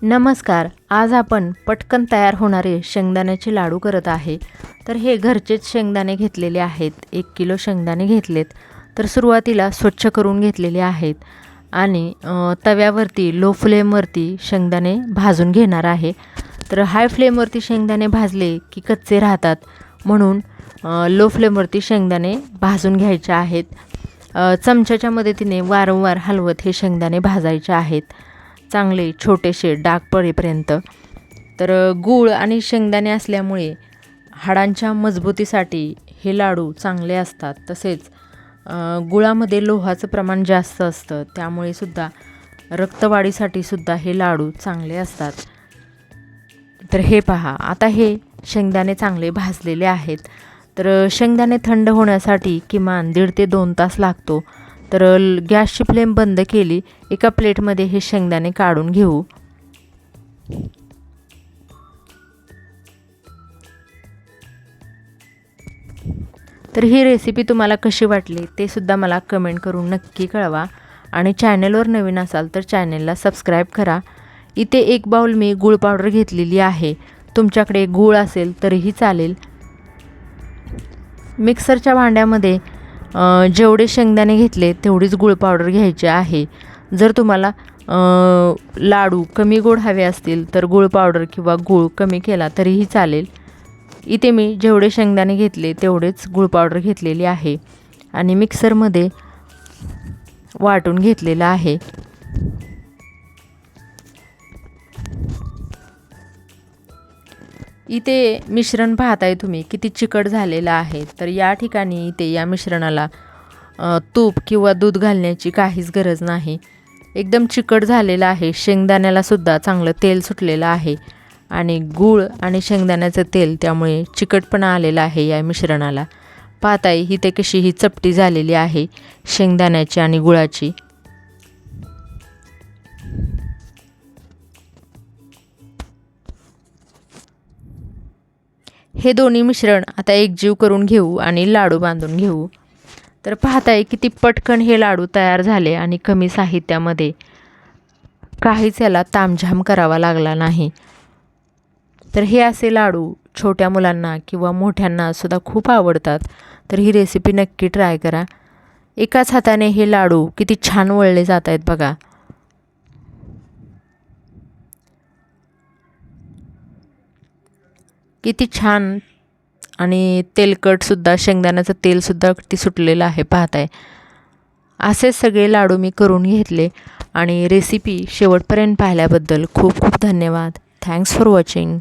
नमस्कार. आज आपण पटकन तयार होणारे शेंगदाण्याचे लाडू करत आहे. तर हे घरचेच शेंगदाणे घेतलेले आहेत. 1 किलो शेंगदाणे घेतलेत. तर सुरुवातीला स्वच्छ करून घेतलेले आहेत आणि तव्यावरती लो फ्लेमवरती शेंगदाणे भाजून घेणार आहे. तर हाय फ्लेमवरती शेंगदाणे भाजले की कच्चे राहतात, म्हणून लो फ्लेमवरती शेंगदाणे भाजून घ्यायचे आहेत. चमच्याच्या मदतीने वारंवार हलवत हे शेंगदाणे भाजायचे आहेत, चांगले छोटेसे डाग पडेपर्यंत. तर गूळ आणि शेंगदाणे असल्यामुळे हाडांच्या मजबूतीसाठी हे लाडू चांगले असतात. तसेच गुळामध्ये लोहाचं प्रमाण जास्त असतं, त्यामुळे सुद्धा रक्तवाढीसाठी सुद्धा हे लाडू चांगले असतात. तर हे पहा, आता हे शेंगदाणे चांगले भाजलेले आहेत. तर शेंगदाणे थंड होण्यासाठी किमान 1.5 ते 2 तास लागतो. तर गॅसची फ्लेम बंद केली. एका प्लेटमध्ये हे शेंगदाणे काढून घेऊ. तर ही रेसिपी तुम्हाला कशी वाटली ते सुद्धा मला कमेंट करून नक्की कळवा. आणि चॅनलवर नवीन असाल तर चॅनलला सबस्क्राईब करा. इथे 1 बाउल मी गूळ पावडर घेतलेली आहे. तुमच्याकडे गूळ असेल तरीही चालेल. मिक्सरच्या भांड्यामध्ये जेवढे शेंगदाणे घेतले तेवढीच गूळ पावडर घ्यायची आहे. जर तुम्हाला लाडू कमी गोड हवे असतील तर गूळ पावडर किंवा गूळ कमी केला तरीही चालेल. इथे मी जेवढे शेंगदाणे घेतले तेवढेच गूळ पावडर घेतलेली आहे आणि मिक्सरमध्ये वाटून घेतलेलं आहे. इथे मिश्रण पाहताय तुम्ही किती चिकट झालेलं आहे. तर या ठिकाणी इथे या मिश्रणाला तूप किंवा दूध घालण्याची काहीच गरज नाही. एकदम चिकट झालेलं आहे. शेंगदाण्याला सुद्धा चांगलं तेल सुटलेलं आहे आणि गूळ आणि शेंगदाण्याचं तेल, त्यामुळे चिकटपणा आलेला आहे या मिश्रणाला. पाहताय इथे कशी ही चपटी झालेली आहे शेंगदाण्याची आणि गुळाची. हे दोन्ही मिश्रण आता एकजीव करून घेऊ आणि लाडू बांधून घेऊ. तर पाहताय किती पटकन हे लाडू तयार झाले आणि कमी साहित्यामध्ये. काहीच याला तामझाम करावा लागला नाही. तर हे असे लाडू छोट्या मुलांना किंवा मोठ्यांना सुद्धा खूप आवडतात. तर ही रेसिपी नक्की ट्राय करा. एकाच हाताने हे लाडू किती छान वळले जात आहेत बघा. किती छान आणि तेलकटसुद्धा, शेंगदाण्याचं तेलसुद्धा किती सुटलेलं आहे पाहताय. असे सगळे लाडू मी करून घेतले आणि रेसिपी शेवटपर्यंत पाहिल्याबद्दल खूप खूप धन्यवाद. Thanks for watching.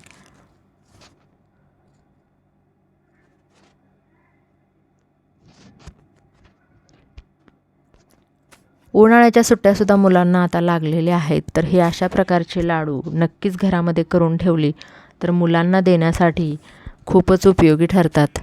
उन्हाळ्याच्या सुट्ट्यासुद्धा मुलांना आता लागलेल्या आहेत. तर हे अशा प्रकारचे लाडू नक्कीच घरामध्ये करून ठेवली तर मुलांना देण्यासाठी खूपच उपयोगी ठरतात.